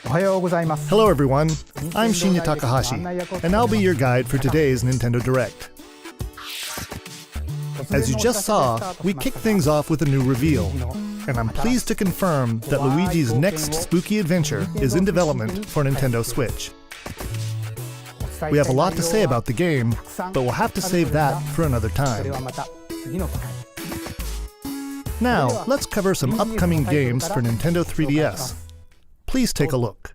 Hello everyone, I'm Shinya Takahashi, and I'll be your guide for today's Nintendo Direct. As you just saw, we kicked things off with a new reveal, and I'm pleased to confirm that Luigi's next spooky adventure is in development for Nintendo Switch. We have a lot to say about the game, but we'll have to save that for another time. Now, let's cover some upcoming games for Nintendo 3DS. Please take a look.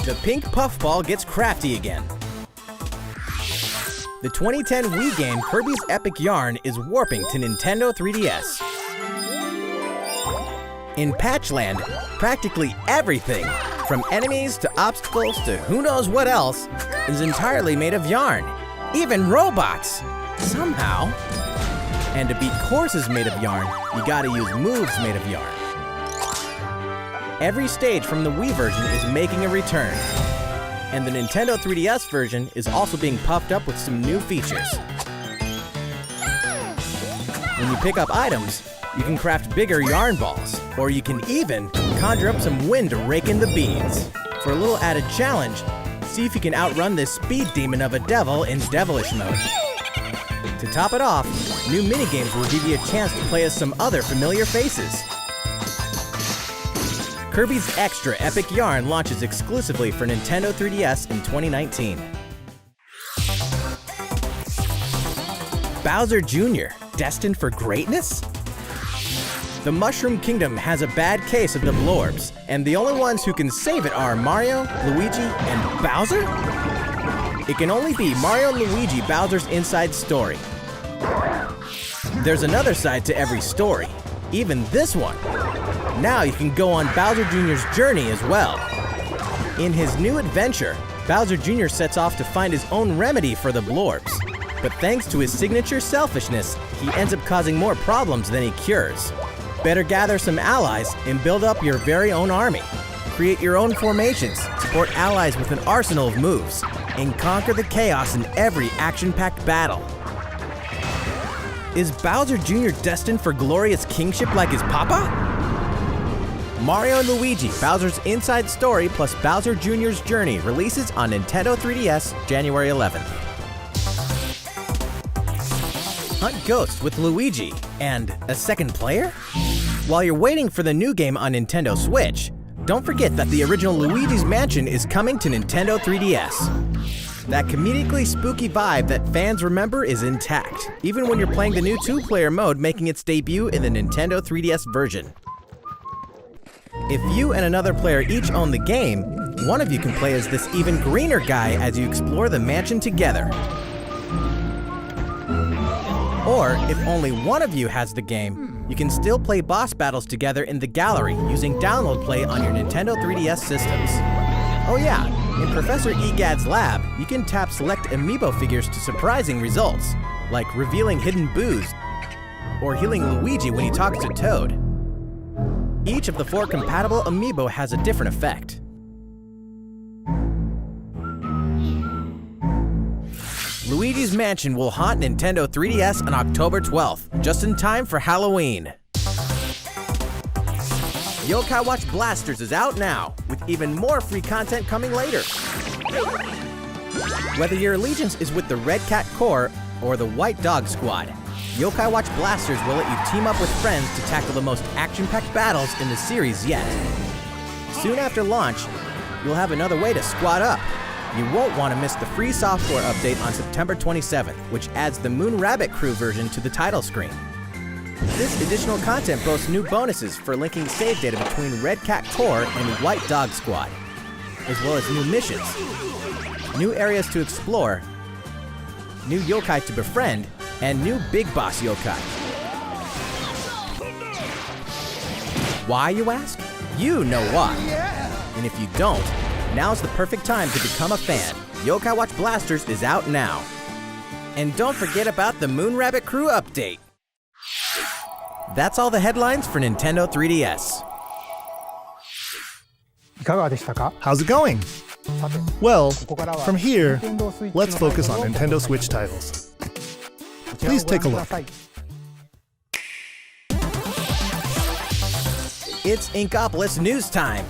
The pink puffball gets crafty again. The 2010 Wii game Kirby's Epic Yarn is warping to Nintendo 3DS. In Patchland, practically everything, from enemies to obstacles to who knows what else, is entirely made of yarn. Even robots! Somehow. And to beat courses made of yarn, you gotta use moves made of yarn. Every stage from the Wii version is making a return. And the Nintendo 3DS version is also being puffed up with some new features. When you pick up items, you can craft bigger yarn balls, or you can even conjure up some wind to rake in the beans. For a little added challenge, see if you can outrun this speed demon of a devil in devilish mode. To top it off, new minigames will give you a chance to play as some other familiar faces. Kirby's Extra Epic Yarn launches exclusively for Nintendo 3DS in 2019. Bowser Jr., destined for greatness? The Mushroom Kingdom has a bad case of the blorbs, and the only ones who can save it are Mario, Luigi, and Bowser? It can only be Mario and Luigi Bowser's inside story. There's another side to every story, even this one. Now you can go on Bowser Jr.'s journey as well. In his new adventure, Bowser Jr. sets off to find his own remedy for the blorbs. But thanks to his signature selfishness, he ends up causing more problems than he cures. Better gather some allies and build up your very own army. Create your own formations, support allies with an arsenal of moves, and conquer the chaos in every action-packed battle. Is Bowser Jr. destined for glorious kingship like his papa? Mario and Luigi, Bowser's Inside Story plus Bowser Jr.'s Journey releases on Nintendo 3DS January 11th. Hunt Ghosts with Luigi and a second player? While you're waiting for the new game on Nintendo Switch, don't forget that the original Luigi's Mansion is coming to Nintendo 3DS. That comedically spooky vibe that fans remember is intact, even when you're playing the new 2-player mode making its debut in the Nintendo 3DS version. If you and another player each own the game, one of you can play as this even greener guy as you explore the mansion together. Or, if only one of you has the game, you can still play boss battles together in the gallery using Download Play on your Nintendo 3DS systems. Oh yeah, in Professor Egad's lab, you can tap select amiibo figures to surprising results, like revealing hidden boos, or healing Luigi when he talks to Toad. Each of the 4 compatible amiibo has a different effect. Luigi's Mansion will haunt Nintendo 3DS on October 12th, just in time for Halloween. Yokai Watch Blasters is out now, with even more free content coming later. Whether your allegiance is with the Red Cat Corps or the White Dog Squad, Yokai Watch Blasters will let you team up with friends to tackle the most action-packed battles in the series yet. Soon after launch, you'll have another way to squad up. You won't want to miss the free software update on September 27th, which adds the Moon Rabbit Crew version to the title screen. This additional content boasts new bonuses for linking save data between Red Cat Corps and White Dog Squad, as well as new missions, new areas to explore, new yokai to befriend, and new Big Boss yokai. Why, you ask? You know why. And if you don't, now's the perfect time to become a fan. Yokai Watch Blasters is out now. And don't forget about the Moon Rabbit Crew update. That's all the headlines for Nintendo 3DS. How's it going? Well, from here, let's focus on Nintendo Switch titles. Please take a look. It's Inkopolis News Time.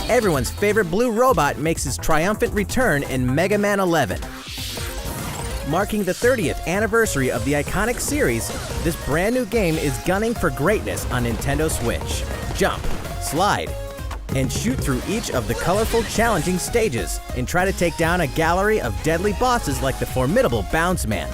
Everyone's favorite blue robot makes his triumphant return in Mega Man 11. Marking the 30th anniversary of the iconic series, this brand new game is gunning for greatness on Nintendo Switch. Jump, slide, and shoot through each of the colorful, challenging stages and try to take down a gallery of deadly bosses like the formidable Bounce Man.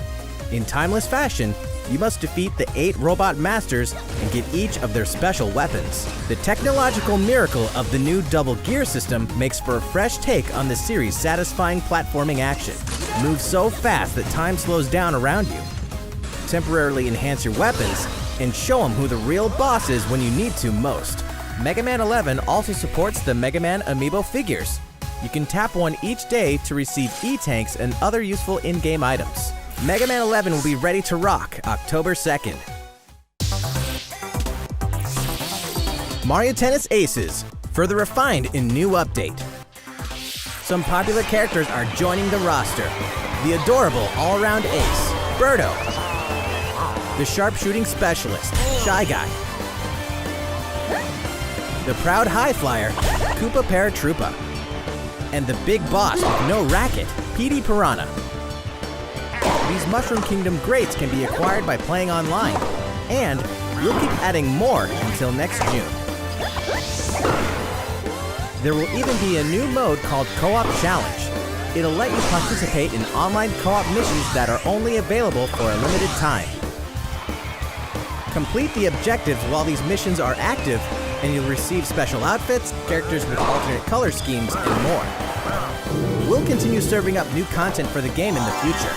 In timeless fashion, you must defeat the 8 robot masters and get each of their special weapons. The technological miracle of the new double gear system makes for a fresh take on the series' satisfying platforming action. Move so fast that time slows down around you. Temporarily enhance your weapons and show them who the real boss is when you need to most. Mega Man 11 also supports the Mega Man Amiibo figures. You can tap one each day to receive E-Tanks and other useful in-game items. Mega Man 11 will be ready to rock October 2nd. Mario Tennis Aces, further refined in new update. Some popular characters are joining the roster. The adorable all-around ace, Birdo. The sharpshooting specialist, Shy Guy. The proud high flyer, Koopa Paratroopa. And the big boss with no racket, Petey Piranha. These Mushroom Kingdom greats can be acquired by playing online, and we'll keep adding more until next June. There will even be a new mode called Co-op Challenge. It'll let you participate in online co-op missions that are only available for a limited time. Complete the objectives while these missions are active, and you'll receive special outfits, characters with alternate color schemes, and more. We'll continue serving up new content for the game in the future.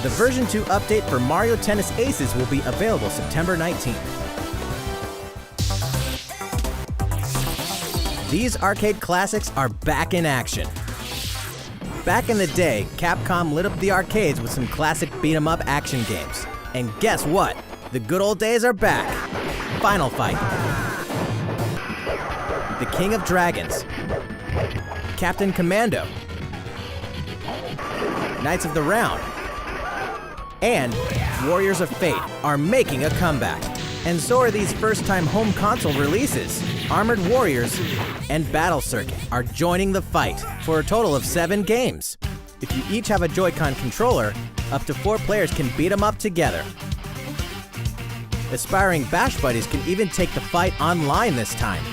The version 2 update for Mario Tennis Aces will be available September 19th. These arcade classics are back in action. Back in the day, Capcom lit up the arcades with some classic beat-em-up action games. And guess what? The good old days are back. Final Fight, The King of Dragons, Captain Commando, Knights of the Round, and Warriors of Fate are making a comeback. And so are these first-time home console releases. Armored Warriors and Battle Circuit are joining the fight for a total of 7 games. If you each have a Joy-Con controller, up to 4 players can beat them up together. Aspiring Bash Buddies can even take the fight online this time.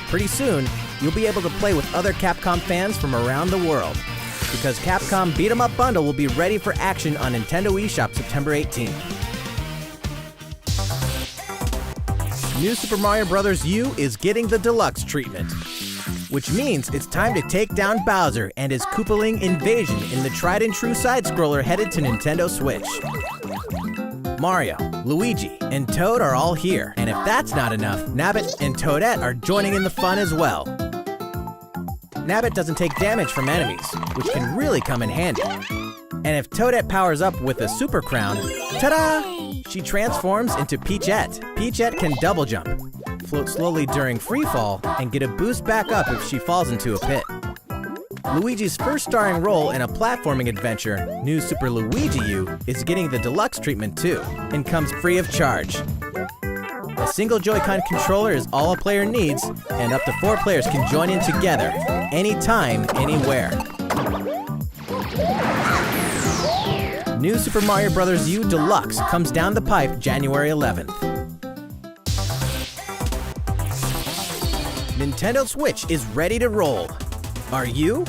Pretty soon, you'll be able to play with other Capcom fans from around the world, because Capcom Beat 'em Up Bundle will be ready for action on Nintendo eShop September 18th. New Super Mario Bros. U is getting the deluxe treatment. which means it's time to take down Bowser and his Koopaling invasion in the tried and true side-scroller headed to Nintendo Switch. Mario, Luigi, and Toad are all here, and if that's not enough, Nabbit and Toadette are joining in the fun as well. Nabbit doesn't take damage from enemies, which can really come in handy. And if Toadette powers up with a Super Crown, ta-da! She transforms into Peachette. Peachette can double jump, float slowly during free fall, and get a boost back up if she falls into a pit. Luigi's first starring role in a platforming adventure, New Super Luigi U, is getting the deluxe treatment too, and comes free of charge. A single Joy-Con controller is all a player needs, and up to 4 players can join in together, anytime, anywhere. New Super Mario Bros. U Deluxe comes down the pipe January 11th. Nintendo Switch is ready to roll. Are you?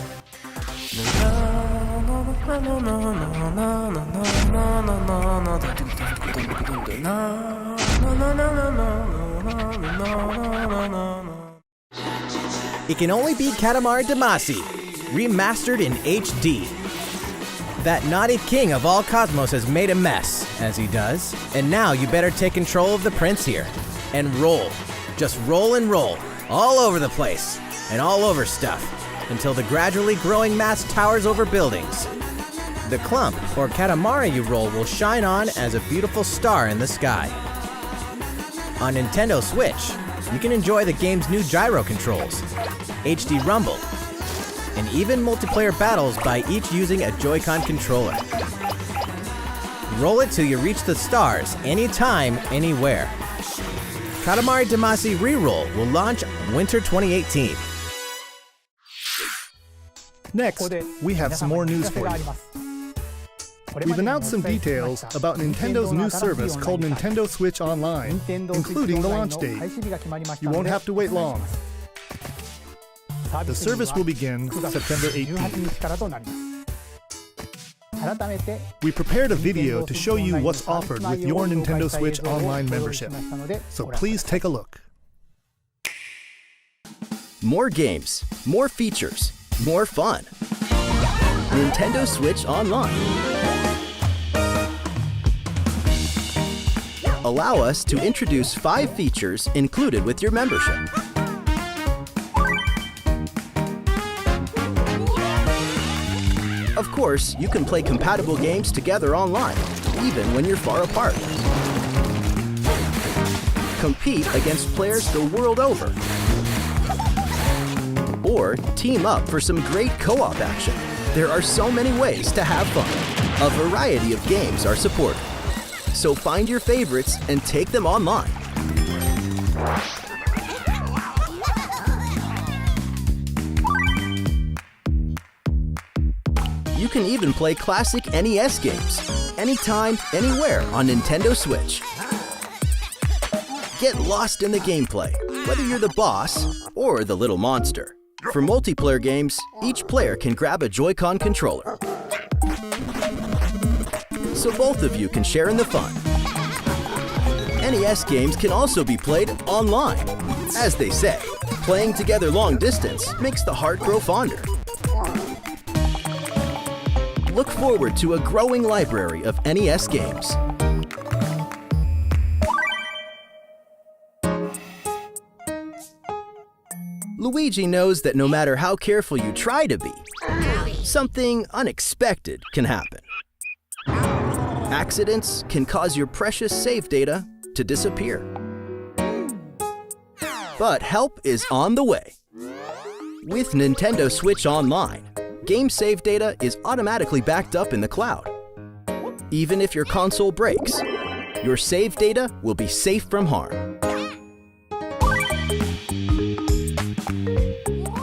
It can only be Katamari Damacy, remastered in HD. That naughty king of all cosmos has made a mess, as he does, and now you better take control of the prince here. And roll. Just roll and roll, all over the place, and all over stuff, until the gradually growing mass towers over buildings. The clump, or Katamari you roll, will shine on as a beautiful star in the sky. On Nintendo Switch, you can enjoy the game's new gyro controls, HD Rumble, and even multiplayer battles by each using a Joy-Con controller. Roll it till you reach the stars, anytime, anywhere. Katamari Damacy Reroll will launch winter 2018. Next, we have some more news for you. We've announced some details about Nintendo's new service called Nintendo Switch Online, including the launch date. You won't have to wait long. The service will begin September 18th. We prepared a video to show you what's offered with your Nintendo Switch Online membership, so please take a look. More games, more features, more fun. Nintendo Switch Online. Allow us to introduce 5 features included with your membership. Of course, you can play compatible games together online, even when you're far apart. Compete against players the world over. Or team up for some great co-op action. There are so many ways to have fun. A variety of games are supported. So find your favorites and take them online. You can even play classic NES games, anytime, anywhere on Nintendo Switch. Get lost in the gameplay, whether you're the boss or the little monster. For multiplayer games, each player can grab a Joy-Con controller, so both of you can share in the fun. NES games can also be played online. As they say, playing together long distance makes the heart grow fonder. Look forward to a growing library of NES games. Luigi knows that no matter how careful you try to be, something unexpected can happen. Accidents can cause your precious save data to disappear. But help is on the way. With Nintendo Switch Online, game save data is automatically backed up in the cloud. Even if your console breaks, your save data will be safe from harm.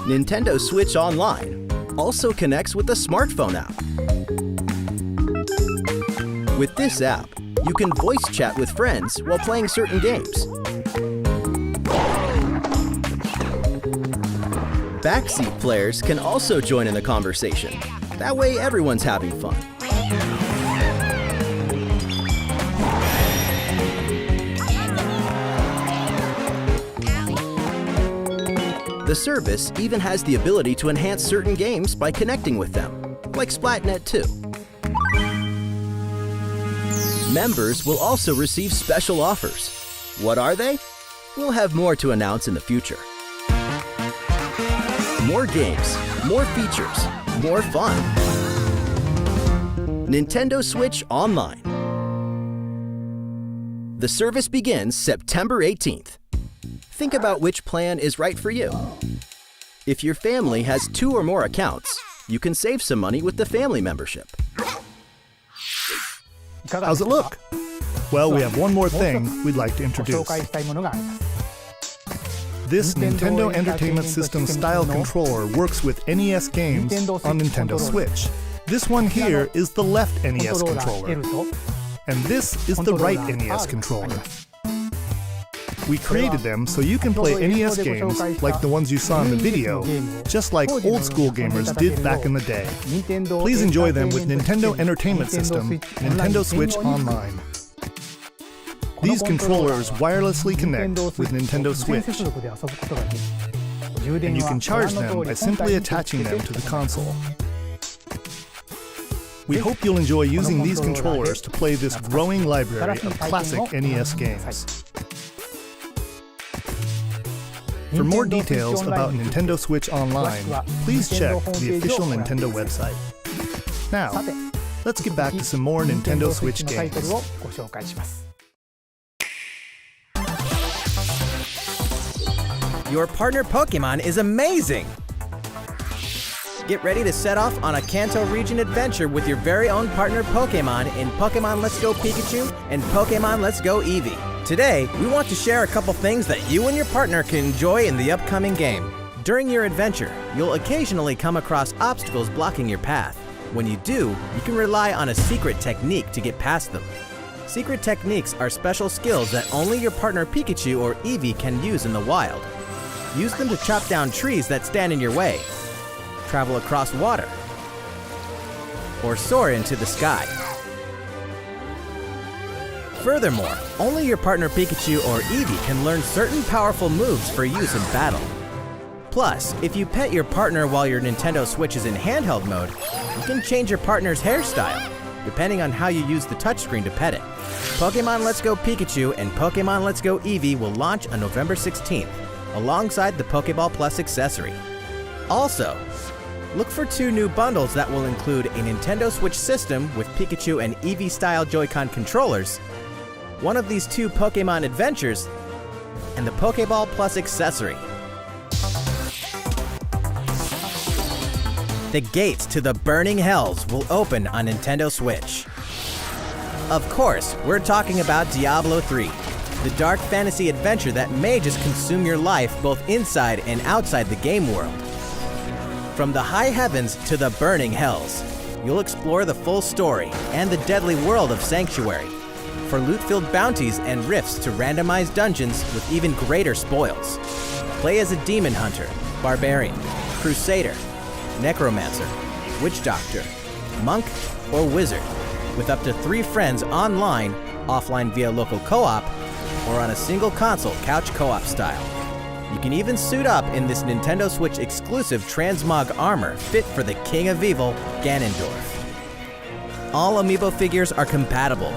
Nintendo Switch Online also connects with the smartphone app. With this app, you can voice chat with friends while playing certain games. Backseat players can also join in the conversation. That way everyone's having fun. The service even has the ability to enhance certain games by connecting with them, like Splatnet 2. Members will also receive special offers. What are they? We'll have more to announce in the future. More games, more features, more fun. Nintendo Switch Online. The service begins September 18th. Think about which plan is right for you. If your family has 2 or more accounts, you can save some money with the family membership. How's it look? Well, we have one more thing we'd like to introduce. This Nintendo Entertainment System style controller works with NES games on Nintendo Switch. This one here is the left NES controller, and this is the right NES controller. We created them so you can play NES games like the ones you saw in the video, just like old school gamers did back in the day. Please enjoy them with Nintendo Entertainment System, Nintendo Switch Online. These controllers wirelessly connect with Nintendo Switch, and you can charge them by simply attaching them to the console. We hope you'll enjoy using these controllers to play this growing library of classic NES games. For more details about Nintendo Switch Online, please check the official Nintendo website. Now, let's get back to some more Nintendo Switch games. Your partner Pokemon is amazing! Get ready to set off on a Kanto region adventure with your very own partner Pokemon in Pokemon Let's Go Pikachu and Pokemon Let's Go Eevee. Today, we want to share a couple things that you and your partner can enjoy in the upcoming game. During your adventure, you'll occasionally come across obstacles blocking your path. When you do, you can rely on a secret technique to get past them. Secret techniques are special skills that only your partner Pikachu or Eevee can use in the wild. Use them to chop down trees that stand in your way, travel across water, or soar into the sky. Furthermore, only your partner Pikachu or Eevee can learn certain powerful moves for use in battle. Plus, if you pet your partner while your Nintendo Switch is in handheld mode, you can change your partner's hairstyle, depending on how you use the touchscreen to pet it. Pokemon Let's Go Pikachu and Pokemon Let's Go Eevee will launch on November 16th, alongside the Pokeball Plus accessory. Also, look for 2 new bundles that will include a Nintendo Switch system with Pikachu and Eevee-style Joy-Con controllers, one of these 2 Pokemon adventures, and the Pokeball Plus accessory. The gates to the burning hells will open on Nintendo Switch. Of course, we're talking about Diablo 3, the dark fantasy adventure that may just consume your life both inside and outside the game world. From the high heavens to the burning hells, you'll explore the full story and the deadly world of Sanctuary, for loot-filled bounties and rifts to randomized dungeons with even greater spoils. Play as a demon hunter, barbarian, crusader, necromancer, witch doctor, monk, or wizard, with up to 3 friends online, offline via local co-op, or on a single console couch co-op style. You can even suit up in this Nintendo Switch exclusive transmog armor fit for the King of Evil, Ganondorf. All amiibo figures are compatible,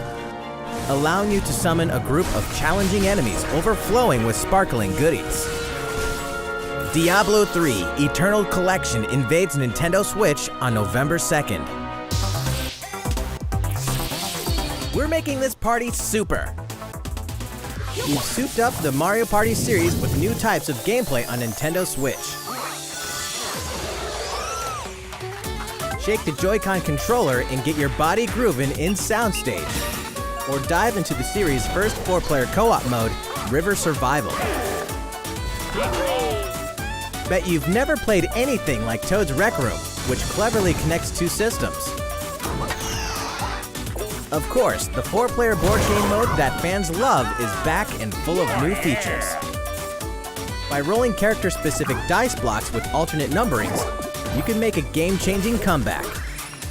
allowing you to summon a group of challenging enemies overflowing with sparkling goodies. Diablo 3 Eternal Collection invades Nintendo Switch on November 2nd. We're making this party super! We've souped up the Mario Party series with new types of gameplay on Nintendo Switch. Shake the Joy-Con controller and get your body grooving in Soundstage. Or dive into the series' first 4-player co-op mode, River Survival. Bet you've never played anything like Toad's Rec Room, which cleverly connects 2 systems. Of course, the 4-player board game mode that fans love is back and full of new features. By rolling character-specific dice blocks with alternate numberings, you can make a game-changing comeback.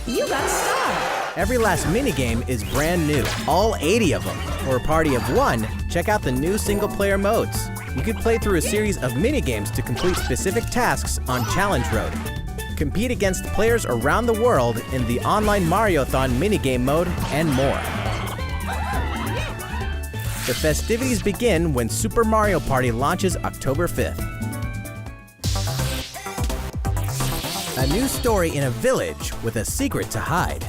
You got a star! Every last minigame is brand new, all 80 of them. For a party of 1, check out the new single-player modes. You could play through a series of mini-games to complete specific tasks on Challenge Road. Compete against players around the world in the online Mariothon minigame mode, and more. The festivities begin when Super Mario Party launches October 5th. A new story in a village with a secret to hide.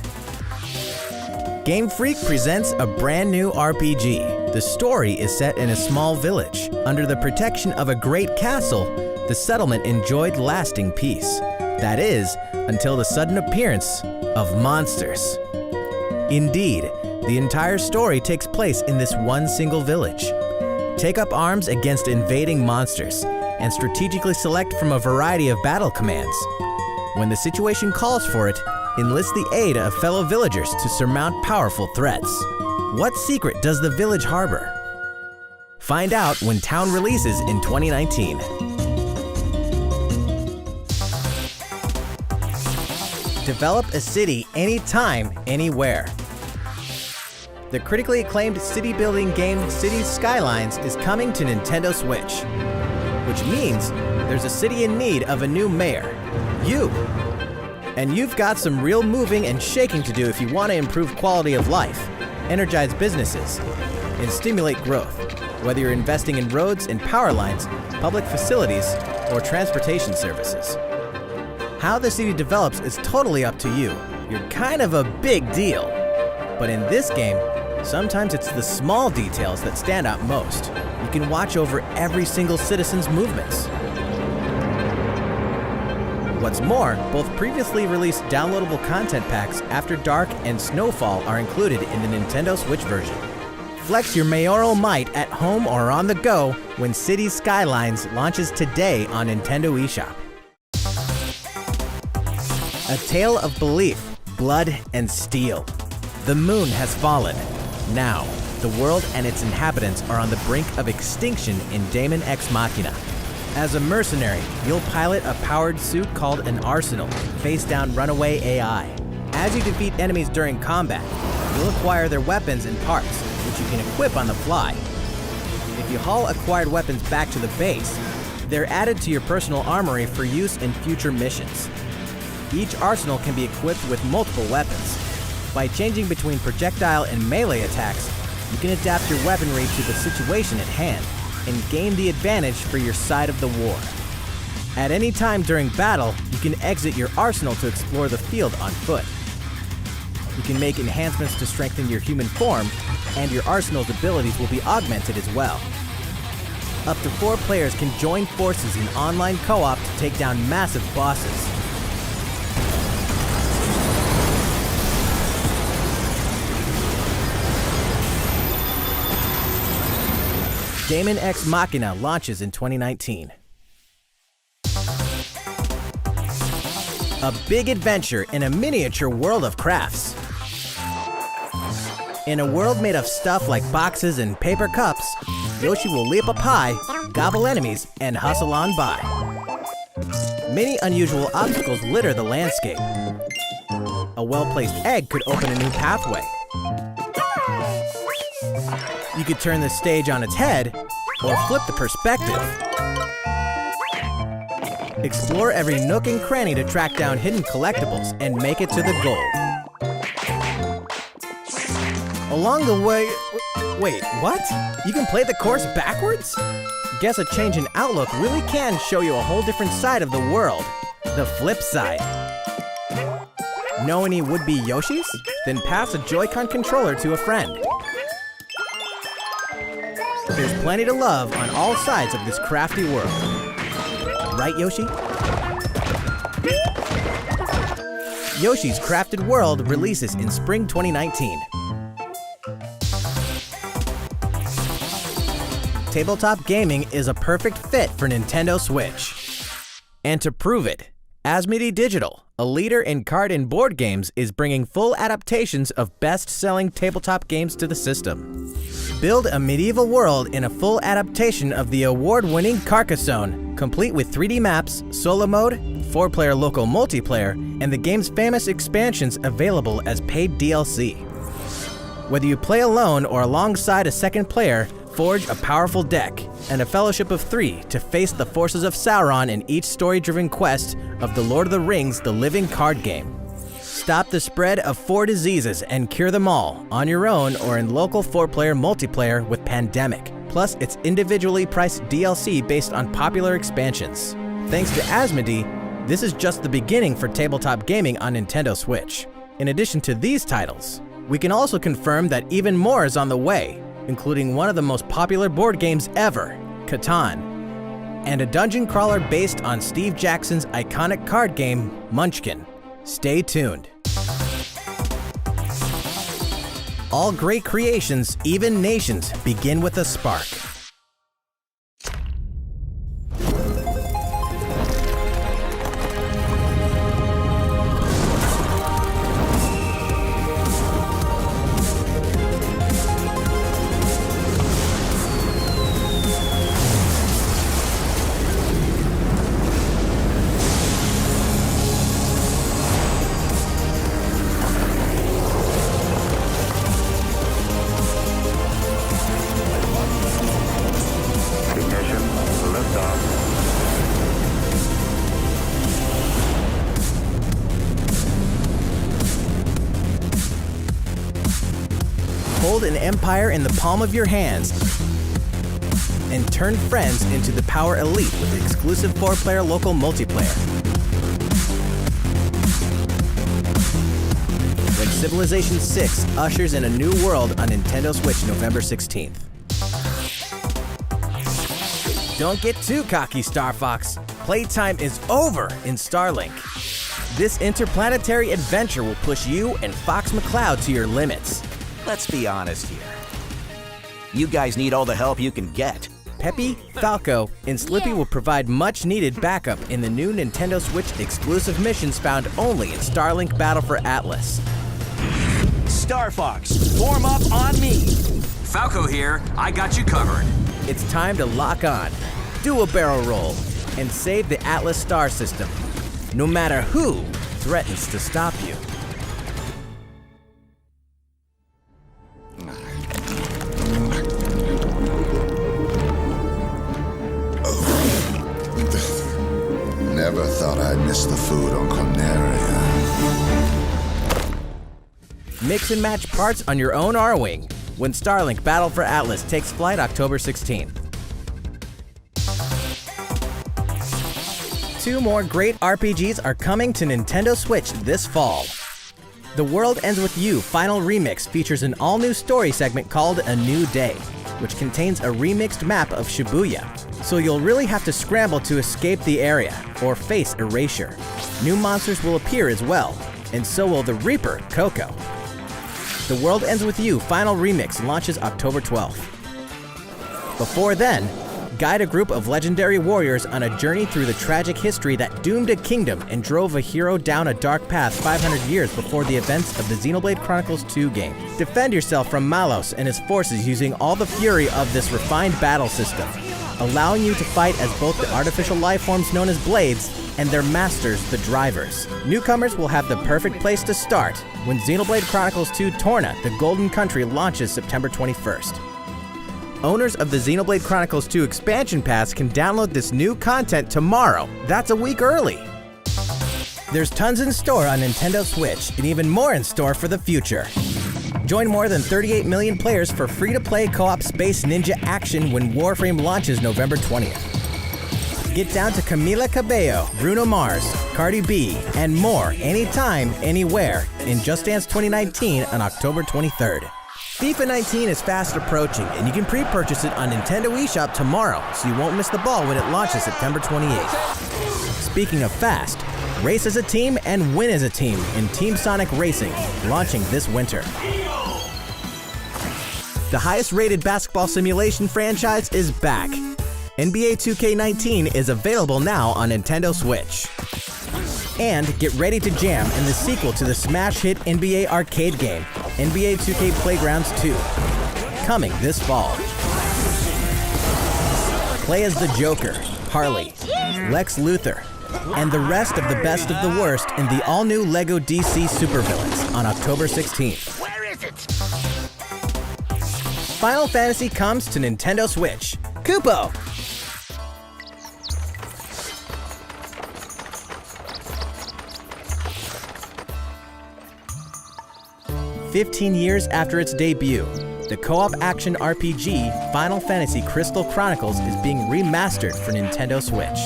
Game Freak presents a brand new RPG. The story is set in a small village. Under the protection of a great castle, the settlement enjoyed lasting peace. That is, until the sudden appearance of monsters. Indeed, the entire story takes place in this one single village. Take up arms against invading monsters and strategically select from a variety of battle commands. When the situation calls for it, enlist the aid of fellow villagers to surmount powerful threats. What secret does the village harbor? Find out when Town releases in 2019. Develop a city anytime, anywhere. The critically acclaimed city-building game Cities Skylines is coming to Nintendo Switch, which means there's a city in need of a new mayor, you. And you've got some real moving and shaking to do if you want to improve quality of life, energize businesses, and stimulate growth, whether you're investing in roads and power lines, public facilities, or transportation services. How the city develops is totally up to you. You're kind of a big deal. But in this game, sometimes it's the small details that stand out most. You can watch over every single citizen's movements. What's more, both previously released downloadable content packs After Dark and Snowfall are included in the Nintendo Switch version. Flex your mayoral might at home or on the go when Cities Skylines launches today on Nintendo eShop. A tale of belief, blood, and steel. The moon has fallen. Now, the world and its inhabitants are on the brink of extinction in Daemon X Machina. As a mercenary, you'll pilot a powered suit called an Arsenal, face down runaway AI. As you defeat enemies during combat, you'll acquire their weapons and parts, which you can equip on the fly. If you haul acquired weapons back to the base, they're added to your personal armory for use in future missions. Each arsenal can be equipped with multiple weapons. By changing between projectile and melee attacks, you can adapt your weaponry to the situation at hand and gain the advantage for your side of the war. At any time during battle, you can exit your arsenal to explore the field on foot. You can make enhancements to strengthen your human form, and your arsenal's abilities will be augmented as well. Up to 4 players can join forces in online co-op to take down massive bosses. Daemon X Machina launches in 2019. A big adventure in a miniature world of crafts. In a world made of stuff like boxes and paper cups, Yoshi will leap up high, gobble enemies, and hustle on by. Many unusual obstacles litter the landscape. A well-placed egg could open a new pathway. You could turn the stage on its head, or flip the perspective. Explore every nook and cranny to track down hidden collectibles and make it to the goal. Along the way... Wait, what? You can play the course backwards? Guess a change in outlook really can show you a whole different side of the world. The flip side. Know any would-be Yoshis? Then pass a Joy-Con controller to a friend. There's plenty to love on all sides of this crafty world. Right, Yoshi? Yoshi's Crafted World releases in spring 2019. Tabletop gaming is a perfect fit for Nintendo Switch. And to prove it, CruznMJD Digital, a leader in card and board games, is bringing full adaptations of best-selling tabletop games to the system. Build a medieval world in a full adaptation of the award-winning Carcassonne, complete with 3D maps, solo mode, 4-player local multiplayer, and the game's famous expansions available as paid DLC. Whether you play alone or alongside a second player, forge a powerful deck and a fellowship of 3 to face the forces of Sauron in each story-driven quest of The Lord of the Rings: The Living Card Game. Stop the spread of 4 diseases and cure them all on your own or in local 4-player multiplayer with Pandemic. Plus, it's individually priced DLC based on popular expansions. Thanks to CruznMJD, this is just the beginning for tabletop gaming on Nintendo Switch. In addition to these titles, we can also confirm that even more is on the way, including one of the most popular board games ever, Catan, and a dungeon crawler based on Steve Jackson's iconic card game, Munchkin. Stay tuned. All great creations, even nations, begin with a spark. Hold an empire in the palm of your hands and turn friends into the Power Elite with exclusive 4-player local multiplayer. When Civilization 6 ushers in a new world on Nintendo Switch November 16th. Don't get too cocky, Star Fox. Playtime is over in Starlink. This interplanetary adventure will push you and Fox McCloud to your limits. Let's be honest here. You guys need all the help you can get. Peppy, Falco, and Slippy will provide much-needed backup in the new Nintendo Switch exclusive missions found only in Starlink Battle for Atlas. Star Fox, form up on me. Falco here, I got you covered. It's time to lock on, do a barrel roll, and save the Atlas star system, no matter who threatens to stop you. Never thought I'd miss the food on Corneria. Mix and match parts on your own R-Wing when Starlink Battle for Atlas takes flight October 16th. 2 more great RPGs are coming to Nintendo Switch this fall. The World Ends With You Final Remix features an all-new story segment called A New Day, which contains a remixed map of Shibuya, so you'll really have to scramble to escape the area or face erasure. New monsters will appear as well, and so will the Reaper, Coco. The World Ends With You Final Remix launches October 12th. Before then, guide a group of legendary warriors on a journey through the tragic history that doomed a kingdom and drove a hero down a dark path 500 years before the events of the Xenoblade Chronicles 2 game. Defend yourself from Malos and his forces using all the fury of this refined battle system, allowing you to fight as both the artificial lifeforms known as Blades and their masters, the Drivers. Newcomers will have the perfect place to start when Xenoblade Chronicles 2 Torna, the Golden Country launches September 21st. Owners of the Xenoblade Chronicles 2 Expansion Pass can download this new content tomorrow. That's a week early. There's tons in store on Nintendo Switch, and even more in store for the future. Join more than 38 million players for free-to-play co-op Space Ninja action when Warframe launches November 20th. Get down to Camila Cabello, Bruno Mars, Cardi B, and more anytime, anywhere in Just Dance 2019 on October 23rd. FIFA 19 is fast approaching, and you can pre-purchase it on Nintendo eShop tomorrow, so you won't miss the ball when it launches September 28th. Speaking of fast, race as a team and win as a team in Team Sonic Racing, launching this winter. The highest-rated basketball simulation franchise is back. NBA 2K19 is available now on Nintendo Switch. And get ready to jam in the sequel to the smash hit NBA arcade game, NBA 2K Playgrounds 2, coming this fall. Play as the Joker, Harley, Lex Luthor, and the rest of the best of the worst in the all-new LEGO DC Supervillains on October 16th. Where is it? Final Fantasy comes to Nintendo Switch. Kupo! "15 years after its debut, the co-op action RPG Final Fantasy Crystal Chronicles is being remastered for Nintendo Switch.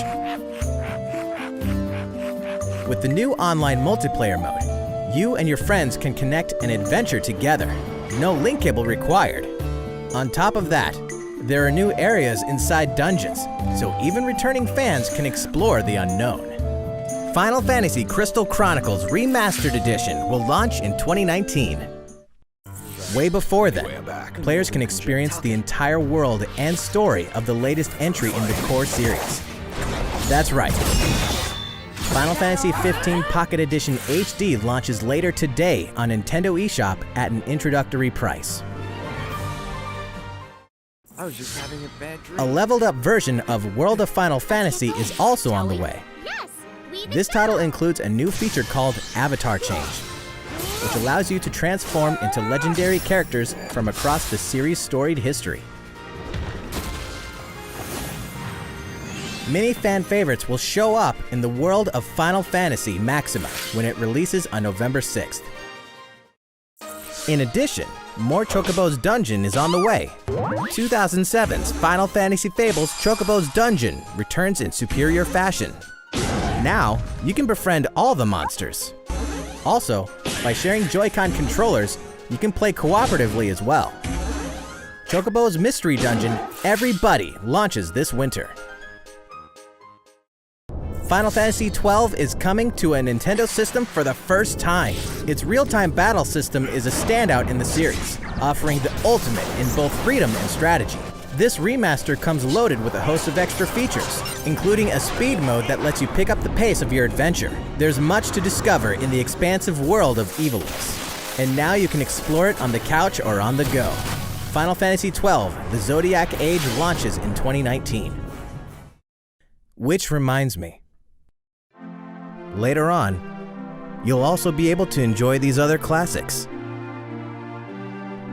With the new online multiplayer mode, you and your friends can connect and adventure together. No link cable required. On top of that, there are new areas inside dungeons, so even returning fans can explore the unknown. Final Fantasy Crystal Chronicles Remastered Edition will launch in 2019. Way before then, players can experience the entire world and story of the latest entry in the core series. That's right. Final Fantasy XV Pocket Edition HD launches later today on Nintendo eShop at an introductory price. I was just having a bad dream. A leveled up version of World of Final Fantasy is also on the way. This title includes a new feature called Avatar Change, which allows you to transform into legendary characters from across the series' storied history. Many fan favorites will show up in the world of Final Fantasy Maxima when it releases on November 6th. In addition, more Chocobo's Dungeon is on the way. 2007's Final Fantasy Fables Chocobo's Dungeon returns in superior fashion. Now, you can befriend all the monsters. Also, by sharing Joy-Con controllers, you can play cooperatively as well. Chocobo's Mystery Dungeon Everybody launches this winter. Final Fantasy XII is coming to a Nintendo system for the first time. Its real-time battle system is a standout in the series, offering the ultimate in both freedom and strategy. This remaster comes loaded with a host of extra features, including a speed mode that lets you pick up the pace of your adventure. There's much to discover in the expansive world of Ivalice, and now you can explore it on the couch or on the go. Final Fantasy XII: The Zodiac Age launches in 2019. Which reminds me, later on, you'll also be able to enjoy these other classics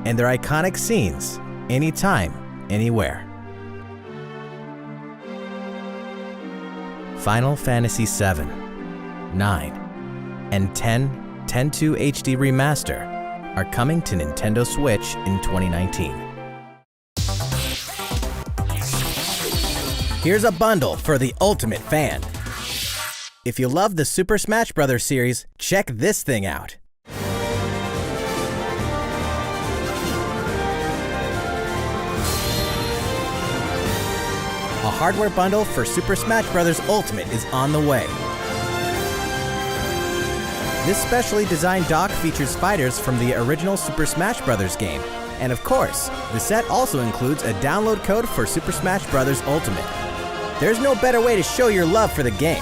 and their iconic scenes anytime, anywhere. Final Fantasy VII, 9, and 10/2 HD Remaster are coming to Nintendo Switch in 2019. Here's a bundle for the ultimate fan. If you love the Super Smash Bros. Series, check this thing out. A hardware bundle for Super Smash Bros. Ultimate is on the way. This specially designed dock features fighters from the original Super Smash Bros. Game. And of course, the set also includes a download code for Super Smash Bros. Ultimate. There's no better way to show your love for the game.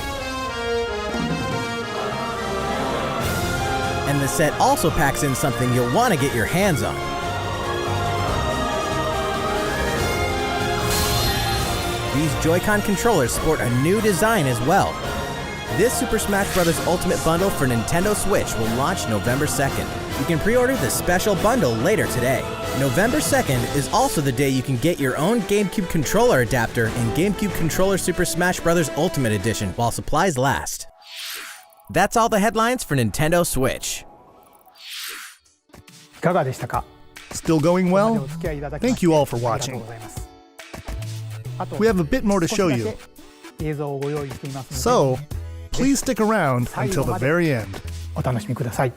And the set also packs in something you'll want to get your hands on. These Joy-Con controllers sport a new design as well. This Super Smash Bros. Ultimate Bundle for Nintendo Switch will launch November 2nd. You can pre-order the special bundle later today. November 2nd is also the day you can get your own GameCube controller adapter and GameCube Controller Super Smash Bros. Ultimate Edition while supplies last. That's all the headlines for Nintendo Switch. いかがでしたか? Still going ここま well? でお付き合いいただきま Thank して you all for ありがとう watching. ございます。あと We have a bit more to 少 show しだ you. け映像をご用意していますので So, please stick around until the very end. お楽しみください。